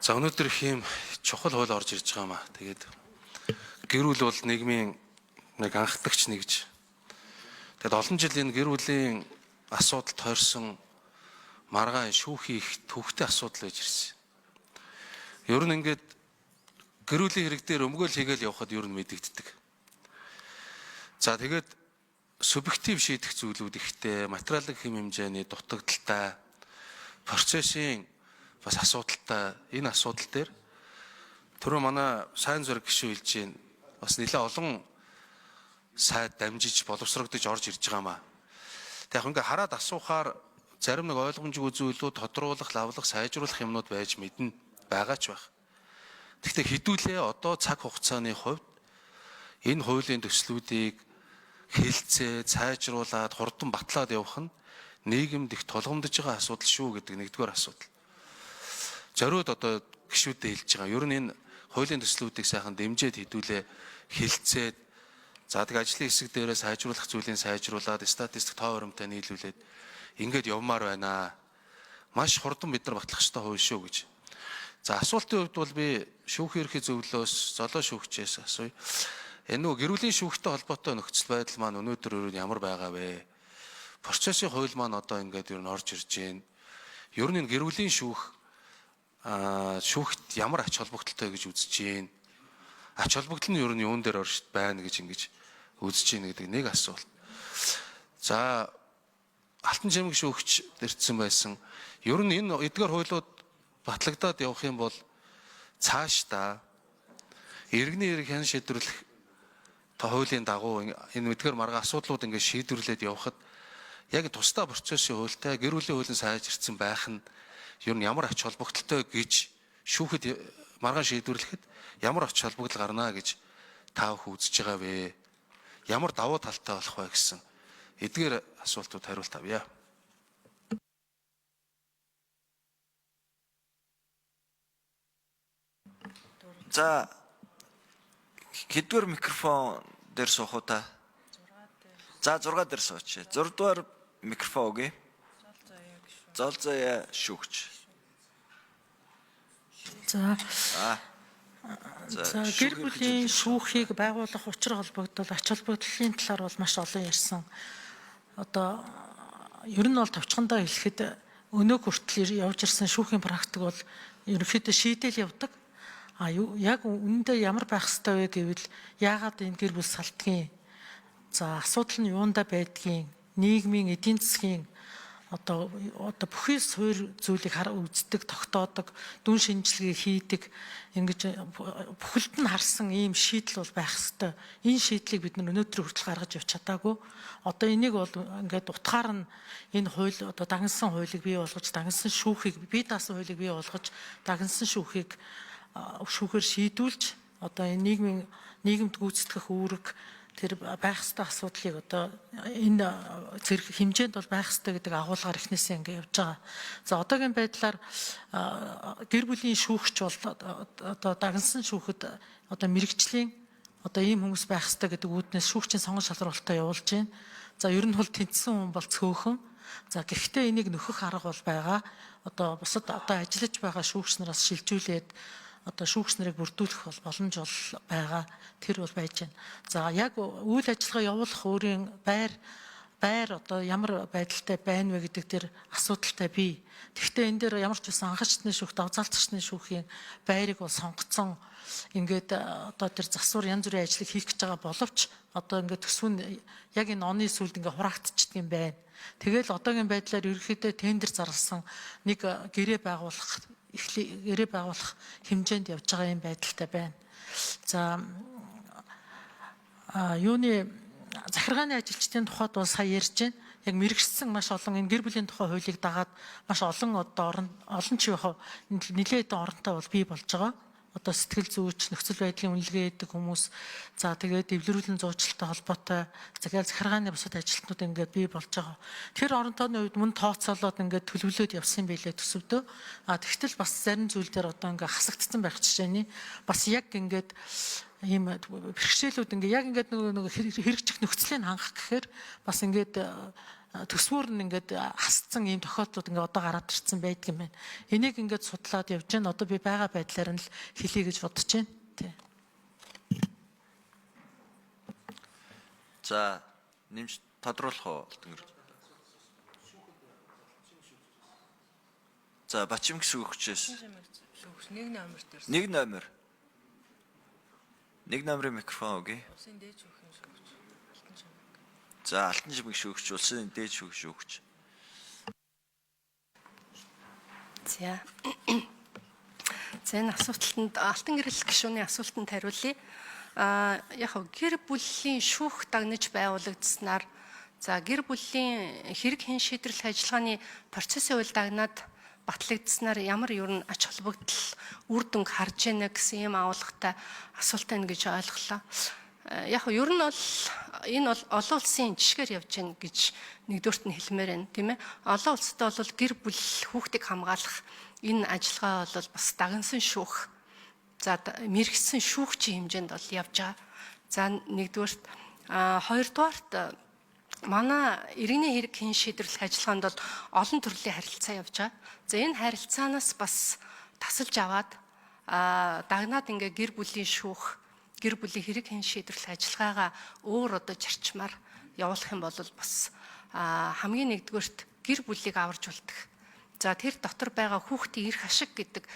За өнөөдөр их юм чухал хууль орж ирж байгаа маа. Тэгээд гэр бүл бол нийгмийн нэг анхдагч нэгж. Тэгэд олон жил энэ гэр бүлийн асуудалд тойрсон маргаан шүүхий их төвхтэй асуудал байж ирсэн. Ер нь ингээд гэр бүлийн хэрэг дээр өмгөөл хийгээл явхад ер нь мэдэгддэг. За тэгээд субъектив шийдэх зүйлүүд ихтэй, материалын хэм хэмжээний дутагдaltaй, процессын бас асуудалтай энэ асуудал дээр түрүү манай сайн зураг гишүүн хэлж байна. Бас нэлээд олон сайд дамжиж боловсрогдож орж ирж байгаамаа. Тэг яг ингээ хараад асуухаар зарим нэг ойлгомжгүй зүйлүүд тодруулах, лавлах, сайжруулах юмнууд байж мэднэ байгаа ч байх. Гэхдээ хэдүүлээ одоо цаг хугацааны хувьд энэ хуулийн төслүүдийг хэлцээ, сайжруулад, хурдан батлаад явах нь нийгэмд их тулгамдж байгаа асуудал шүү гэдэг нэгдүгээр асуудал. Зориуд одоо гишүүдэд хэлж байгаа. Ер нь энэ хуулийн төслүүдийг сайхан дэмжиж хэдүүлээ хэлцээд за тэг ажлын хэсэг дээрээ сайжруулах зүйлийг сайжруулад статистик тоо баримтаа нийлүүлээд ингээд явмаар байна. Маш хурдан бид нар батлах ёстой хууль шүү гэж. За асуултын хувьд бол би шүүхийн ерхий зөвлөлөөс золоо шүүгчээс асууя. Энэ нөгөө гэр бүлийн шүүхтэй холбоотой нөхцөл байдал маань өнөөдөр ямар байгаа вэ? Процессын хууль маань одоо ингээд ер нь орж ирж байна. Ер нь энэ гэр бүлийн шүүхт ямар ач холбогдолтой гэж үзэж байна? Ач холбогдол нь ер нь юун дээр оршид байна гэж ингэж үзэж байна гэдэг нэг асуулт. За Алтан жимэг шүүгч дэрчсэн байсан. Ер нь энэ эдгээр хуулиуд батлагдаад явах юм бол цаашдаа иргэний эрэг хэн шийдвэрлэх хуулийн дагуу энэ эдгээр маргаан асуудлууд ингээд шийдвэрлээд явхад яг тусдаа процессын хуультай гэр бүлийн хуулийн сайжирсан байх нь ер нь ямар ач холбогдолтой гэж шүүхэд маргаан шийдвэрлэхэд ямар ач холбогдол гарна гэж та бүхэн үзэж байгаа вэ? Ямар давуу талтай болох вэ гэсэн эдгээр асуултууд хариулт авъя. За хэдвэр микрофон дээр суух уу та? За 6 дээр сууч. 6 дугаар микрофон өгье. Золзоя шүүгч. За гэр бүлийн шүүхийг байгуулах учир холбогдол ач холбогдлын талаар бол маш олон ярьсан. Одоо ер нь бол товчхондоо хэлэхэд өнөө хүртэл явж ирсэн шүүхийн практик бол ерөнхийдөө шийдэл явдаг. Яг үүндээ ямар байх ёстой вэ гэвэл яагаад энэ гэр бүл салтгийн за асуудал нь юундаа байдгийг нийгмийн эдийн засгийн одоо бүхий суур зүйлийг үздэг, тогтоодог, дүн шинжилгээ хийдэг ингэж бүхэлд нь харсан ийм шийдэл бол байх ёстой. Энэ шийдлийг бид өнөөдөр хүртэл гаргаж явж чадаагүй. Одоо энийг бол ингээд утгаар нь энэ хууль одоо дагнсан хуулийг бий болгож, дагнсан шүүхийг бие даасан хуулийг бий болгож, дагнсан шүүхийг шүүхээр шийдүүлж одоо энэ нийгэмд гүйцэтгэх үүрэг тэр байх ёстой асуудлыг одоо энэ зэрэг хэмжээнд бол байх ёстой гэдэг агуулгаар эхнээсээ ингэ явж байгаа. За одоогийн байдлаар гэр бүлийн шүүгч бол одоо дагнсан шүүхэд одоо мэрэгжлийн одоо ийм хүмүүс байх ёстой гэдэг үүднээс шүүгчийн сонгон шалралтаа явуулж байна. За ер нь бол тэнцсэн хүн бол цөөхөн. За гэхдээ энийг нөхөх арга бол байгаа. Одоо бусад одоо ажиллаж байгаа шүүгч нараас шилжүүлээд одоо шүүгч нарыг бүрдүүлэх бол боломж бол байгаа. Тэр бол байж байна. За яг үйл ажиллагаа явуулах өөрийн байр одоо ямар байдалтай байна вэ гэдэг тэр асуудалтай бий. Тэгэхдээ энэ дээр ямар ч байсан анхаарчны шүүхт давзаалтчны шүүхийн байрыг бол сонгоцсон ингээд одоо тэр засвар янз бүрийн ажлыг хийх гэж байгаа боловч одоо ингээд төсвөн яг энэ оны сүүлд ингээд хураагдчихдаг юм байна. Тэгэл одоогийн байдлаар ерөнхийдөө тендер зарласан нэг гэрээ байгуулах хэмжээнд явж байгаа юм байдалтай байна. За юуны захиргааны ажилчдын тухайд бол сая ярьж байна. Яг мэрэгчсэн маш олон энэ гэр бүлийн тухай хуулийг дагаад маш олон одоо олон ч яг нэлээд оронтой бол бий болж байгаа. Одоо сэтгэл зүйч, нөхцөл байдлын үнэлгээ хийдэг хүмүүс, за тэгээд эвлэрүүлэн зуучилттай холбоотой захиргааны бусад ажилтнууд ингээд бий болж байгаа. Тэр оронтойны үед мөн тооцоолоод ингээд төлөвлөөд явсан юм байлээ төсөвдөө. Тэгтэл бас зарим зүйл дээр одоо ингээд хасагдсан байх жишээний бас яг ингээд ийм бэрхшээлүүд ингээд яг ингээд нөгөө хэрэгжих нөхцөлийг хангах гэхээр бас ингээд төсвөр нь ингээд хасцсан ийм тохиолдлууд ингээд одоо гараад ирсэн байдаг юм байна. Энийг ингээд судлаад явж байна. Одоо би байгаа байдлаар нь л хэлье гэж бодож байна. Тий. За нэмж тодруулах уу Алтангэр? За Бачимг шүүгчээс Нэг номер дээр. нэг номерын микрофон өгье. Улсын дээд шүүхийн шүүгч. Алтан чамаг. За Алтан жимэг шүүгч, улсын дээд шүүгч. За. Энэ асуултанд Алтан гэрэл гишүүний асуултанд хариулъя. Яг гэр бүлийн шүүх дагнаж байгуулагдсанаар за гэр бүлийн хэрэг хэн шийдвэрлэх ажиллагааны процессын үйл дагнаад батлагдсанаар ямар юу н ач холбогдол үр дүнг харж яана гэсэн юм агуулгатай асуулт байна гэж ойлголоо. Яг ер нь бол энэ бол олон улсын жишгээр явж байна гэж нэгдүгürt нь хэлмээр байна, тийм ээ. Олон улсад бол гэр бүл хүүхдийг хамгаалах энэ ажиллагаа бол бас дагнсан шүүх. За мэрэгсэн шүүгчийн хэмжээнд бол явж байгаа. За нэгдүгürt хоёрдугаарт манай иргэний хэрэг хэн шийдвэрлэх ажиллагаанд бол олон төрлийн харилцаа явж байгаа. За энэ харилцаанаас бас тасалж аваад дагнаад ингээ гэр бүлийн шүүх, гэр бүлийн хэрэг хэн шийдвэрлэх ажиллагаагаа өөр одоо зарчмаар явуулах юм бол бас хамгийн нэгдүгürt гэр бүлийг аварж үлдэх. За тэр дотор байгаа хүүхдийн эрх ашиг гэдэг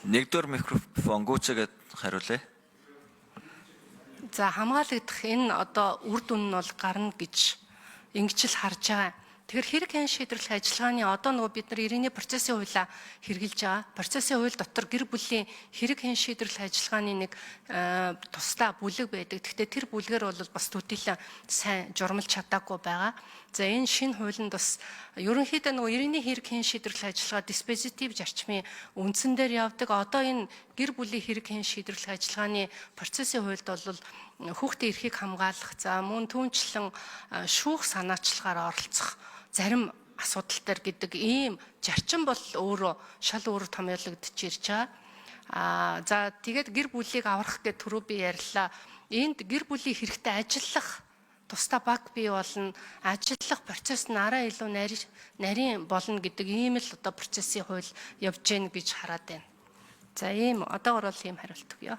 Нэгдүгээр микрофон гүйцээгээд хариулъя. за хамгаалагдах энэ одоо үр дүн нь бол гарна гэж ингэж л харж байгаа. Тэгэхээр хэрэг хэн шийдвэрлэх ажиллагааны одоо нөгөө бид нар иргэний процессын хуулиа хэрэгжилж байгаа. Процессын хууль дотор гэр бүлийн хэрэг хэн шийдвэрлэх ажиллагааны нэг тусдаа бүлэг байдаг. Гэхдээ тэр бүлгээр бол бас төдийлөн сайн журмалж чадаагүй байгаа. За энэ шинэ хуулинд бас ерөнхийдөө нөгөө иргэний хэрэг хэн шийдвэрлэх ажиллагаа диспозитив зарчмын үндсэн дээр явдаг. Одоо энэ гэр бүлийн хэрэг хэн шийдвэрлэх ажиллагааны процессын хуульд бол хүүхдийн эрхийг хамгаалах, за мөн түүнчлэн шүүх санаачлагаар оролцох зарим асуудал төр гэдэг ийм зарчим бол өөрөө шал өөр томьёологдож ирж байгаа. За тэгээд гэр бүлийг аврах гэж түрүү би ярьлаа. Энд гэр бүлийн хэрэгтэй ажиллах тусдаа баг бий болно. Ажиллах процесс нь арай илүү нарийн болно гэдэг ийм л одоо процессын хууль явж гэн гэж хараад байна. За ийм одоогор бол ийм хариулт өгье.